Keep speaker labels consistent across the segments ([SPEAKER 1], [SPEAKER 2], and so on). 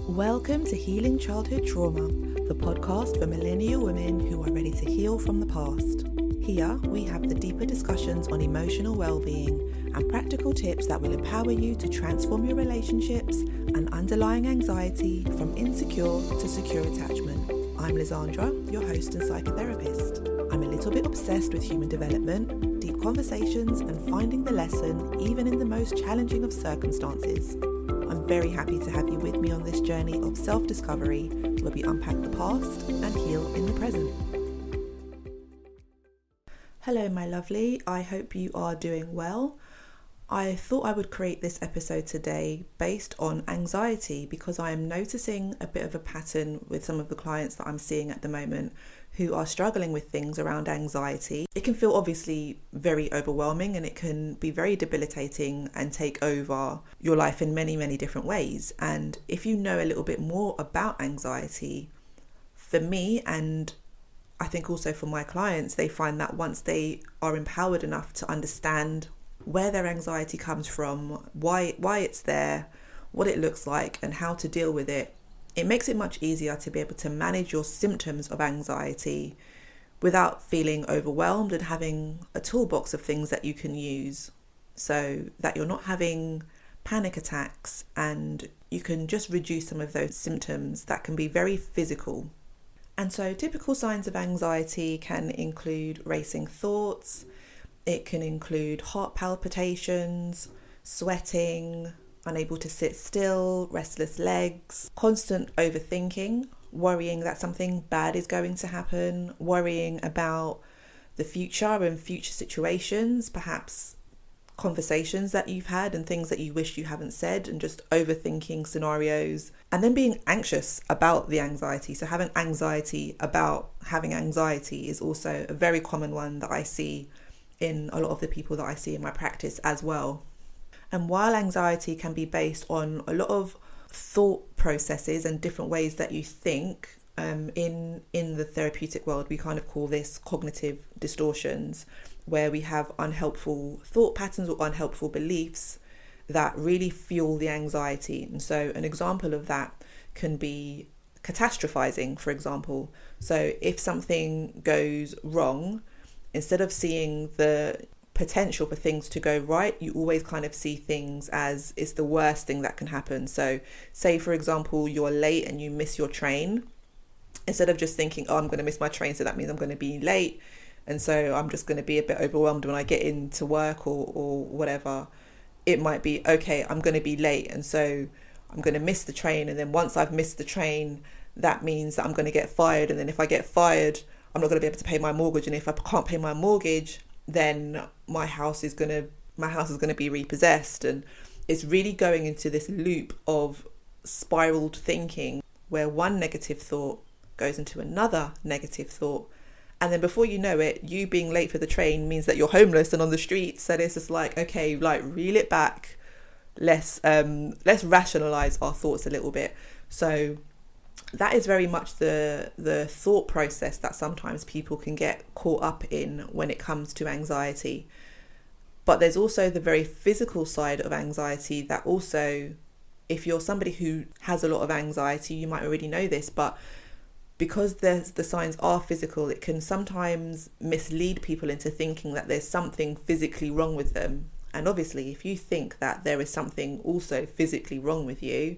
[SPEAKER 1] Welcome to Healing Childhood Trauma, the podcast for millennial women who are ready to heal from the past. Here, we have the deeper discussions on emotional well-being and practical tips that will empower you to transform your relationships and underlying anxiety from insecure to secure attachment. I'm Lizandra, your host and psychotherapist. I'm a little bit obsessed with human development, deep conversations, and finding the lesson even in the most challenging of circumstances. I'm very happy to have you with me on this journey of self-discovery where we unpack the past and heal in the present. Hello, my lovely. I hope you are doing well. I thought I would create this episode today based on anxiety because I am noticing a bit of a pattern with some of the clients that I'm seeing at the moment who are struggling with things around anxiety. It can feel obviously very overwhelming and it can be very debilitating and take over your life in many, many different ways. And if you know a little bit more about anxiety, for me, and I think also for my clients, they find that once they are empowered enough to understand where their anxiety comes from, why it's there, what it looks like, and how to deal with it, it makes it much easier to be able to manage your symptoms of anxiety without feeling overwhelmed and having a toolbox of things that you can use so that you're not having panic attacks and you can just reduce some of those symptoms that can be very physical. And so typical signs of anxiety can include racing thoughts, it can include heart palpitations, sweating, unable to sit still, restless legs, constant overthinking, worrying that something bad is going to happen, worrying about the future and future situations, perhaps conversations that you've had and things that you wish you haven't said, and just overthinking scenarios, and then being anxious about the anxiety. So having anxiety about having anxiety is also a very common one that I see in a lot of the people that I see in my practice as well. And while anxiety can be based on a lot of thought processes and different ways that you think, in the therapeutic world, we kind of call this cognitive distortions, where we have unhelpful thought patterns or unhelpful beliefs that really fuel the anxiety. And so an example of that can be catastrophizing, for example. So if something goes wrong, instead of seeing the potential for things to go right, you always kind of see things as it's the worst thing that can happen. So say, for example, you're late and you miss your train. Instead of just thinking, oh, I'm going to miss my train, so that means I'm going to be late, and so I'm just going to be a bit overwhelmed when I get into work or whatever, it might be, okay, I'm going to be late, and so I'm going to miss the train, and then once I've missed the train, that means that I'm going to get fired, and then if I get fired, I'm not going to be able to pay my mortgage, and if I can't pay my mortgage, then my house is going to be repossessed. And it's really going into this loop of spiraled thinking where one negative thought goes into another negative thought, and then before you know it, you being late for the train means that you're homeless and on the streets. So it's just like, okay, like reel it back, let's rationalize our thoughts a little bit. So that is very much the thought process that sometimes people can get caught up in when it comes to anxiety. But there's also the very physical side of anxiety that also, if you're somebody who has a lot of anxiety, you might already know this, but because the signs are physical, it can sometimes mislead people into thinking that there's something physically wrong with them. And obviously, if you think that there is something also physically wrong with you,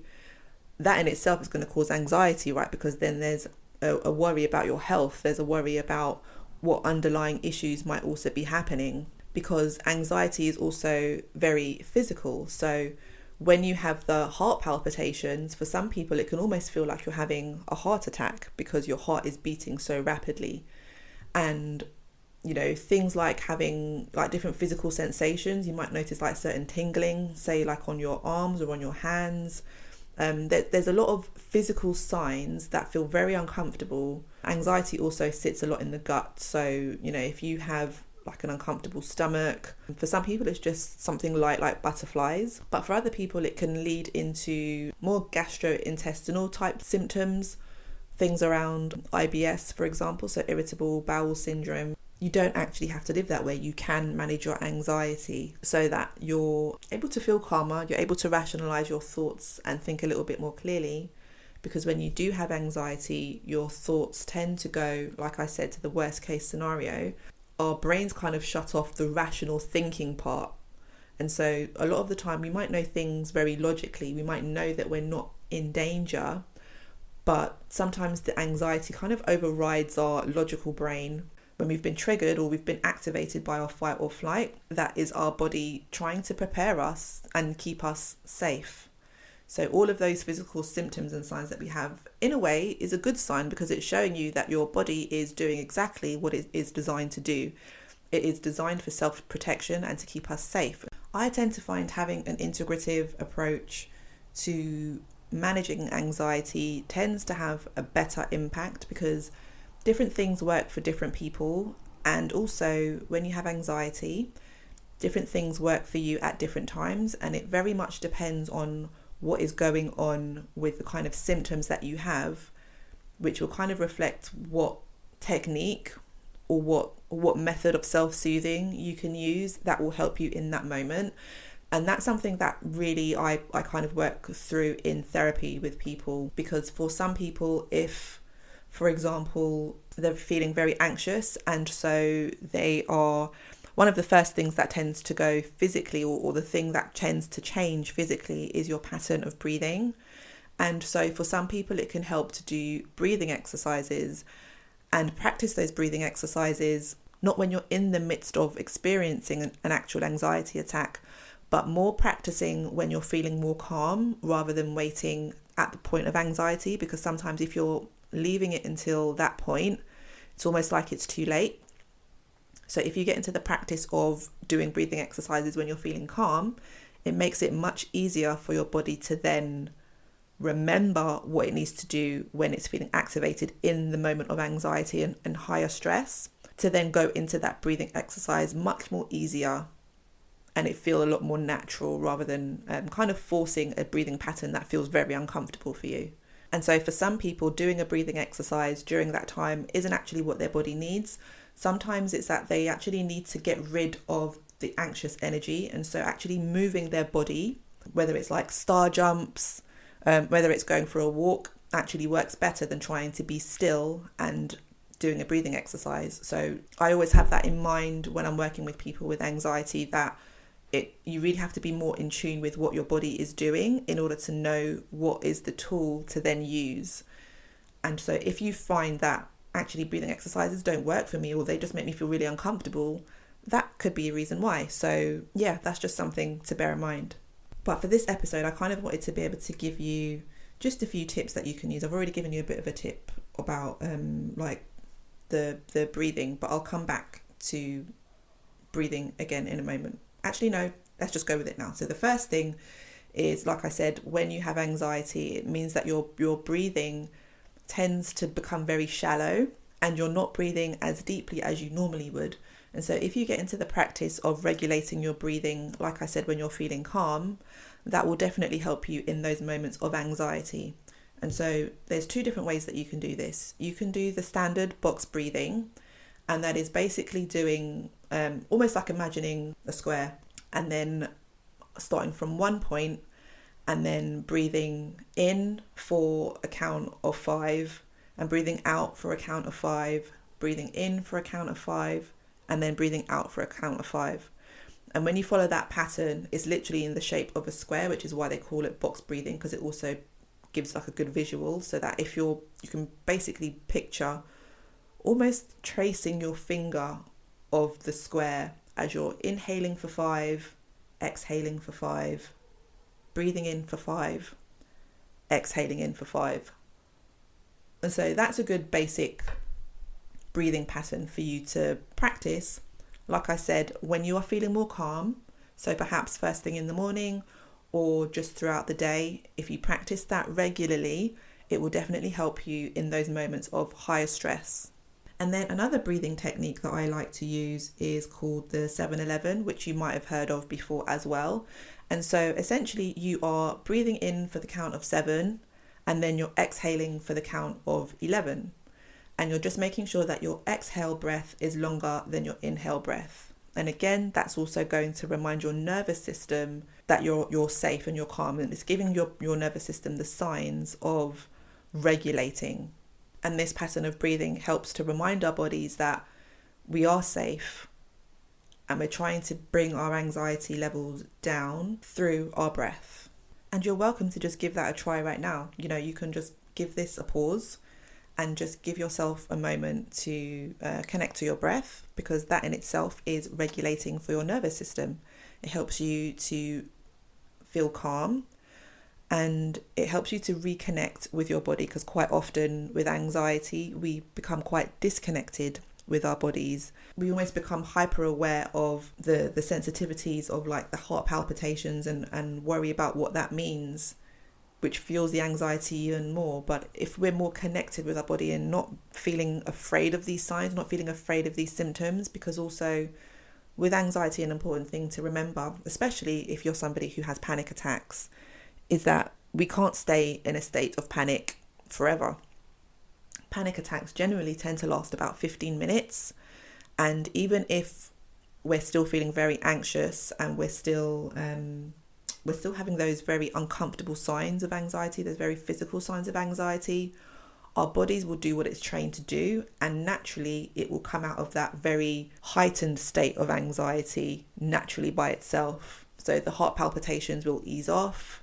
[SPEAKER 1] that in itself is going to cause anxiety, right? Because then there's a worry about your health. There's a worry about what underlying issues might also be happening, because anxiety is also very physical. So when you have the heart palpitations, for some people, it can almost feel like you're having a heart attack because your heart is beating so rapidly. And, you know, things like having like different physical sensations, you might notice like certain tingling, say like on your arms or on your hands. There's a lot of physical signs that feel very uncomfortable. Anxiety also sits a lot in the gut. So, you know, if you have like an uncomfortable stomach, for some people it's just something like butterflies, but for other people it can lead into more gastrointestinal type symptoms, things around IBS, for example, so irritable bowel syndrome. You don't actually have to live that way. You can manage your anxiety so that you're able to feel calmer, you're able to rationalize your thoughts and think a little bit more clearly. because when you do have anxiety, your thoughts tend to go, like I said, to the worst case scenario. Our brains kind of shut off the rational thinking part. And so a lot of the time we might know things very logically. We might know that we're not in danger, but sometimes the anxiety kind of overrides our logical brain. When we've been triggered or we've been activated by our fight or flight, that is our body trying to prepare us and keep us safe. So all of those physical symptoms and signs that we have, in a way, is a good sign, because it's showing you that your body is doing exactly what it is designed to do. It is designed for self-protection and to keep us safe. I tend to find having an integrative approach to managing anxiety tends to have a better impact, because different things work for different people. And also when you have anxiety, different things work for you at different times, and it very much depends on what is going on with the kind of symptoms that you have, which will kind of reflect what technique or what method of self-soothing you can use that will help you in that moment. And that's something that really I kind of work through in therapy with people, because for some people, if, for example, they're feeling very anxious, and so they are, one of the first things that tends to go physically, or the thing that tends to change physically, is your pattern of breathing. And so for some people, it can help to do breathing exercises and practice those breathing exercises, not when you're in the midst of experiencing an actual anxiety attack, but more practicing when you're feeling more calm, rather than waiting at the point of anxiety, because sometimes if you're leaving it until that point, it's almost like it's too late. So if you get into the practice of doing breathing exercises when you're feeling calm, it makes it much easier for your body to then remember what it needs to do when it's feeling activated in the moment of anxiety and higher stress, to then go into that breathing exercise much more easier, and it feel a lot more natural, rather than kind of forcing a breathing pattern that feels very uncomfortable for you. And so for some people, doing a breathing exercise during that time isn't actually what their body needs. Sometimes it's that they actually need to get rid of the anxious energy. And so actually moving their body, whether it's like star jumps, whether it's going for a walk, actually works better than trying to be still and doing a breathing exercise. So I always have that in mind when I'm working with people with anxiety, that you really have to be more in tune with what your body is doing in order to know what is the tool to then use. And so if you find that actually breathing exercises don't work for me, or they just make me feel really uncomfortable, that could be a reason why. So yeah, that's just something to bear in mind. But for this episode, I kind of wanted to be able to give you just a few tips that you can use. I've already given you a bit of a tip about like the breathing, but I'll come back to breathing again in a moment. Actually, no, let's just go with it now. So the first thing is, like I said, when you have anxiety, it means that your breathing tends to become very shallow, and you're not breathing as deeply as you normally would. And so if you get into the practice of regulating your breathing, like I said, when you're feeling calm, that will definitely help you in those moments of anxiety. And so there's two different ways that you can do this. You can do the standard box breathing, and that is basically doing almost like imagining a square, and then starting from one point and then breathing in for a count of 5 and breathing out for a count of 5, breathing in for a count of 5, and then breathing out for a count of 5. And when you follow that pattern, it's literally in the shape of a square, which is why they call it box breathing, because it also gives like a good visual, so that if you can basically picture almost tracing your finger of the square as you're inhaling for 5, exhaling for 5, breathing in for 5, exhaling in for 5. And so that's a good basic breathing pattern for you to practice, like I said, when you are feeling more calm. So perhaps first thing in the morning or just throughout the day. If you practice that regularly, it will definitely help you in those moments of higher stress. And then another breathing technique that I like to use is called the 7-11, which you might have heard of before as well. And so essentially you are breathing in for the count of 7, and then you're exhaling for the count of 11. And you're just making sure that your exhale breath is longer than your inhale breath. And again, that's also going to remind your nervous system that you're safe and you're calm, and it's giving your nervous system the signs of regulating. And this pattern of breathing helps to remind our bodies that we are safe and we're trying to bring our anxiety levels down through our breath. And you're welcome to just give that a try right now. You can just give this a pause and just give yourself a moment to connect to your breath, because that in itself is regulating for your nervous system. It helps you to feel calm and it helps you to reconnect with your body, because quite often with anxiety, we become quite disconnected with our bodies. We almost become hyper aware of the sensitivities of like the heart palpitations and worry about what that means, which fuels the anxiety even more. But if we're more connected with our body and not feeling afraid of these signs, not feeling afraid of these symptoms, because also with anxiety, an important thing to remember, especially if you're somebody who has panic attacks, is that we can't stay in a state of panic forever. Panic attacks generally tend to last about 15 minutes. And even if we're still feeling very anxious and we're still having those very uncomfortable signs of anxiety, those very physical signs of anxiety, our bodies will do what it's trained to do, and naturally it will come out of that very heightened state of anxiety naturally by itself. So the heart palpitations will ease off,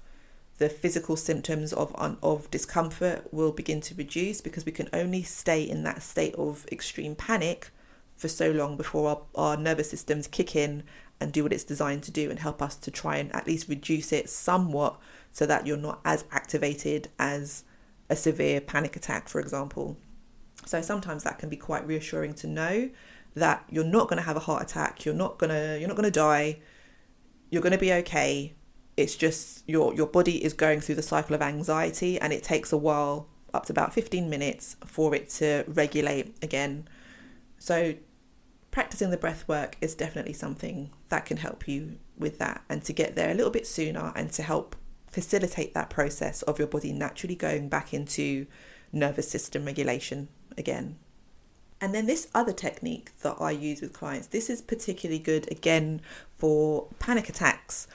[SPEAKER 1] the physical symptoms of discomfort will begin to reduce, because we can only stay in that state of extreme panic for so long before our nervous systems kick in and do what it's designed to do and help us to try and at least reduce it somewhat, so that you're not as activated as a severe panic attack, for example. So sometimes that can be quite reassuring to know that you're not going to have a heart attack, you're not going to die, you're going to be okay. It's just your body is going through the cycle of anxiety, and it takes a while, up to about 15 minutes, for it to regulate again. So practicing the breath work is definitely something that can help you with that, and to get there a little bit sooner, and to help facilitate that process of your body naturally going back into nervous system regulation again. And then this other technique that I use with clients, this is particularly good again for panic attacks.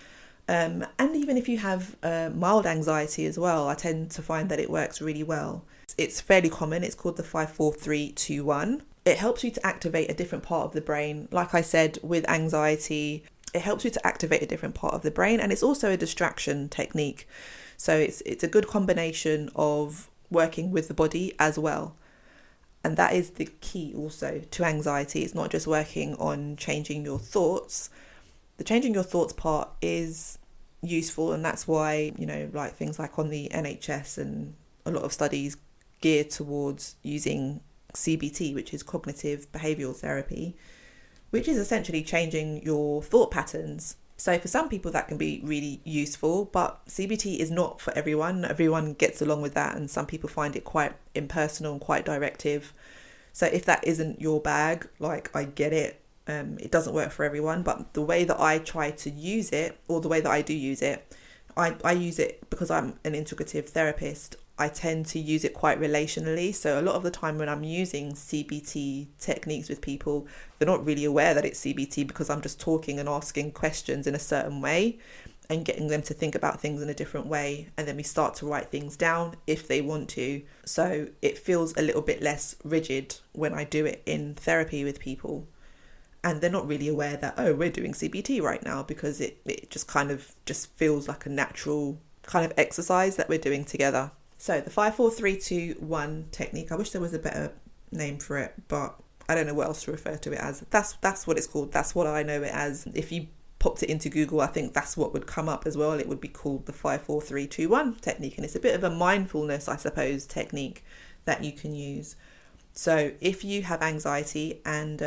[SPEAKER 1] And even if you have mild anxiety as well, I tend to find that it works really well. It's fairly common. It's called the 5-4-3-2-1. It helps you to activate a different part of the brain. Like I said, with anxiety, it helps you to activate a different part of the brain, and it's also a distraction technique. So it's a good combination of working with the body as well. And that is the key also to anxiety. It's not just working on changing your thoughts. The changing your thoughts part is useful, and that's why, like things like on the NHS and a lot of studies geared towards using CBT, which is cognitive behavioural therapy, which is essentially changing your thought patterns. So for some people that can be really useful, but CBT is not for everyone. Everyone gets along with that, and some people find it quite impersonal and quite directive. So if that isn't your bag, like, I get it. It doesn't work for everyone, but the way that I try to use it, or the way that I do use it, I use it because I'm an integrative therapist. I tend to use it quite relationally. So a lot of the time when I'm using CBT techniques with people, they're not really aware that it's CBT, because I'm just talking and asking questions in a certain way and getting them to think about things in a different way. And then we start to write things down if they want to. So it feels a little bit less rigid when I do it in therapy with people. And they're not really aware that, oh, we're doing CBT right now, because it just kind of just feels like a natural kind of exercise that we're doing together. So the 5-4-3-2-1 technique, I wish there was a better name for it, but I don't know what else to refer to it as. That's what it's called. That's what I know it as. If you popped it into Google, I think that's what would come up as well. It would be called the 5-4-3-2-1 technique. And it's a bit of a mindfulness, I suppose, technique that you can use. So if you have anxiety, and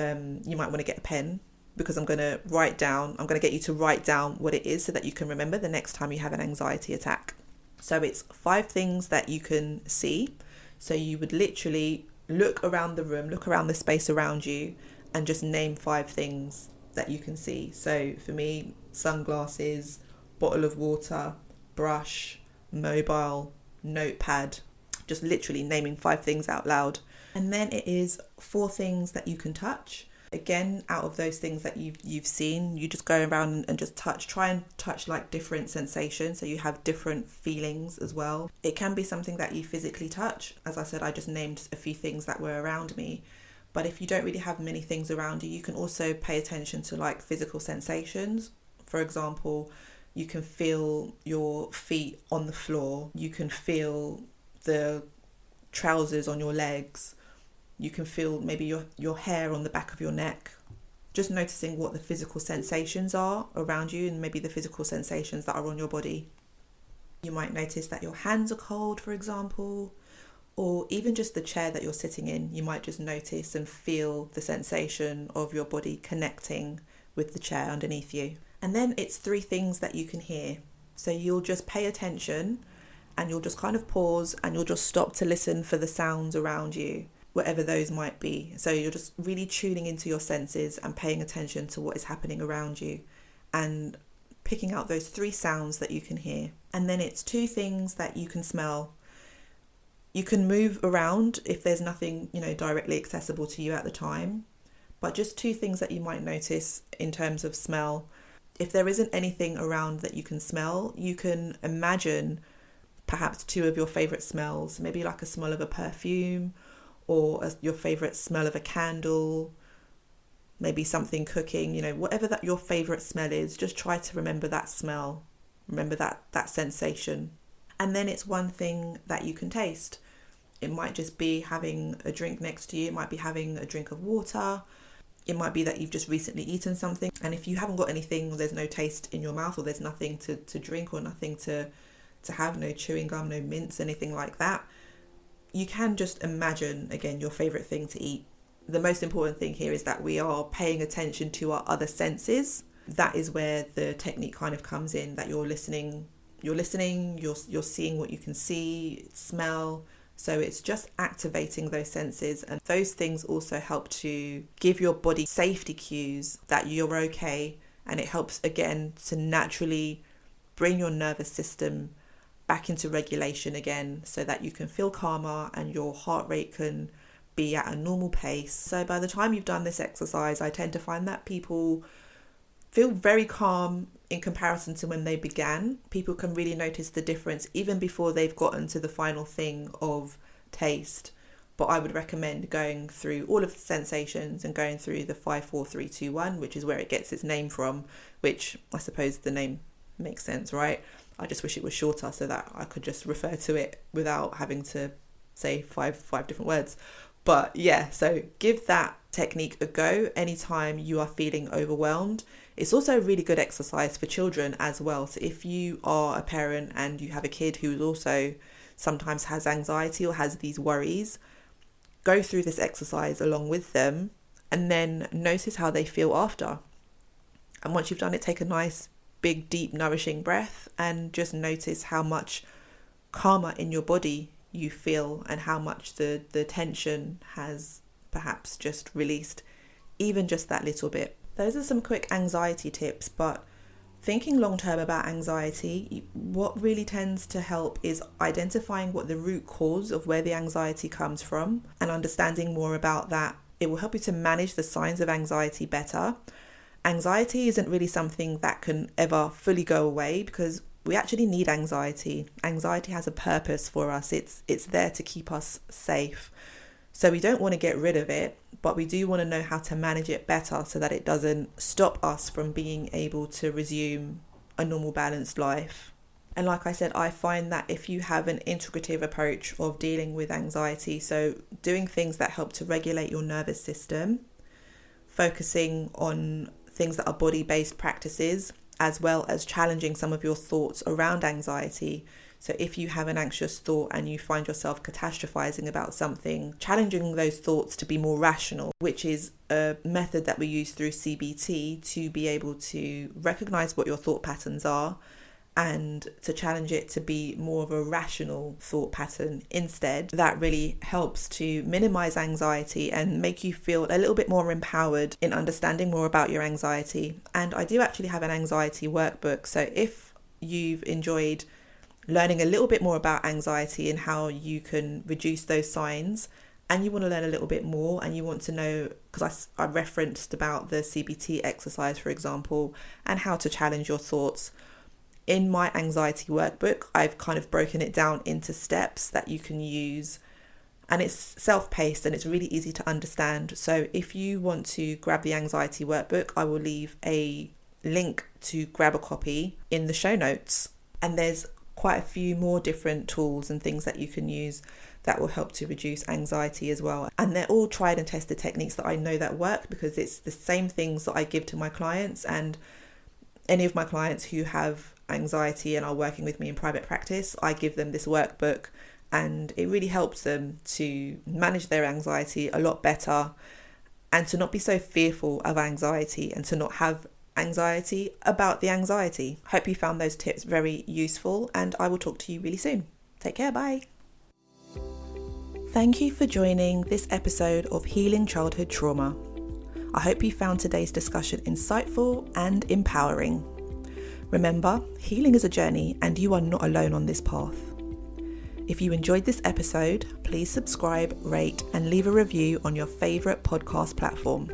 [SPEAKER 1] you might want to get a pen, because I'm going to get you to write down what it is so that you can remember the next time you have an anxiety attack. So it's 5 things that you can see. So you would literally look around the room, look around the space around you, and just name 5 things that you can see. So for me, sunglasses, bottle of water, brush, mobile, notepad, just literally naming 5 things out loud. And then it is 4 things that you can touch. Again, out of those things that you've seen, you just go around and just try and touch like different sensations, so you have different feelings as well. It can be something that you physically touch. As I said, I just named a few things that were around me. But if you don't really have many things around you, you can also pay attention to like physical sensations. For example, you can feel your feet on the floor. You can feel the trousers on your legs. You can feel maybe your hair on the back of your neck. Just noticing what the physical sensations are around you and maybe the physical sensations that are on your body. You might notice that your hands are cold, for example, or even just the chair that you're sitting in. You might just notice and feel the sensation of your body connecting with the chair underneath you. And then it's 3 things that you can hear. So you'll just pay attention and you'll just kind of pause and you'll just stop to listen for the sounds around you, whatever those might be. So you're just really tuning into your senses and paying attention to what is happening around you and picking out those 3 sounds that you can hear. And then it's 2 things that you can smell. You can move around if there's nothing, directly accessible to you at the time, but just 2 things that you might notice in terms of smell. If there isn't anything around that you can smell, you can imagine perhaps 2 of your favorite smells, maybe like a smell of a perfume or your favorite smell of a candle, maybe something cooking, whatever that your favorite smell is, just try to remember that smell, remember that sensation. And then it's 1 thing that you can taste. It might just be having a drink next to you. It might be having a drink of water. It might be that you've just recently eaten something. And if you haven't got anything, there's no taste in your mouth, or there's nothing to drink or nothing to have, no chewing gum, no mints, anything like that, you can just imagine, again, your favourite thing to eat. The most important thing here is that we are paying attention to our other senses. That is where the technique kind of comes in, that you're listening, you're seeing what you can see, smell. So it's just activating those senses, and those things also help to give your body safety cues that you're okay, and it helps again to naturally bring your nervous system back into regulation again, so that you can feel calmer and your heart rate can be at a normal pace. So by the time you've done this exercise, I tend to find that people feel very calm in comparison to when they began. People can really notice the difference even before they've gotten to the final thing of taste. But I would recommend going through all of the sensations and going through the 5, 4, 3, 2, 1, which is where it gets its name from, which I suppose the name makes sense, right? I just wish it was shorter so that I could just refer to it without having to say five different words. But yeah, so give that technique a go anytime you are feeling overwhelmed. It's also a really good exercise for children as well. So if you are a parent and you have a kid who also sometimes has anxiety or has these worries, go through this exercise along with them and then notice how they feel after. And once you've done it, take a nice, big, deep, nourishing breath and just notice how much calmer in your body you feel and how much the tension has perhaps just released, even just that little bit. Those are some quick anxiety tips, but thinking long term about anxiety, what really tends to help is identifying what the root cause of where the anxiety comes from and understanding more about that. It will help you to manage the signs of anxiety better. Anxiety isn't really something that can ever fully go away because we actually need anxiety. Anxiety has a purpose for us. It's there to keep us safe. So we don't want to get rid of it, but we do want to know how to manage it better so that it doesn't stop us from being able to resume a normal balanced life. And like I said, I find that if you have an integrative approach of dealing with anxiety, so doing things that help to regulate your nervous system, focusing on things that are body-based practices, as well as challenging some of your thoughts around anxiety. So if you have an anxious thought and you find yourself catastrophizing about something, challenging those thoughts to be more rational, which is a method that we use through CBT to be able to recognize what your thought patterns are and to challenge it to be more of a rational thought pattern instead. That really helps to minimize anxiety and make you feel a little bit more empowered in understanding more about your anxiety. And I do actually have an anxiety workbook. So if you've enjoyed learning a little bit more about anxiety and how you can reduce those signs and you want to learn a little bit more and you want to know, because I referenced about the CBT exercise, for example, and how to challenge your thoughts. In my anxiety workbook, I've kind of broken it down into steps that you can use, and it's self-paced and it's really easy to understand. So if you want to grab the anxiety workbook, I will leave a link to grab a copy in the show notes. And there's quite a few more different tools and things that you can use that will help to reduce anxiety as well. And they're all tried and tested techniques that I know that work, because it's the same things that I give to my clients. And any of my clients who have anxiety and are working with me in private practice, I give them this workbook, and it really helps them to manage their anxiety a lot better and to not be so fearful of anxiety and to not have anxiety about the anxiety. Hope you found those tips very useful, and I will talk to you really soon. Take care, bye. Thank you for joining this episode of Healing Childhood Trauma. I hope you found today's discussion insightful and empowering. Remember, healing is a journey and you are not alone on this path. If you enjoyed this episode, please subscribe, rate, and leave a review on your favourite podcast platform.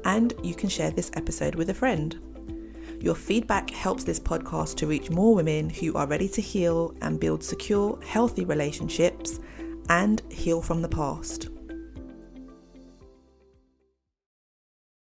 [SPEAKER 1] And you can share this episode with a friend. Your feedback helps this podcast to reach more women who are ready to heal and build secure, healthy relationships and heal from the past.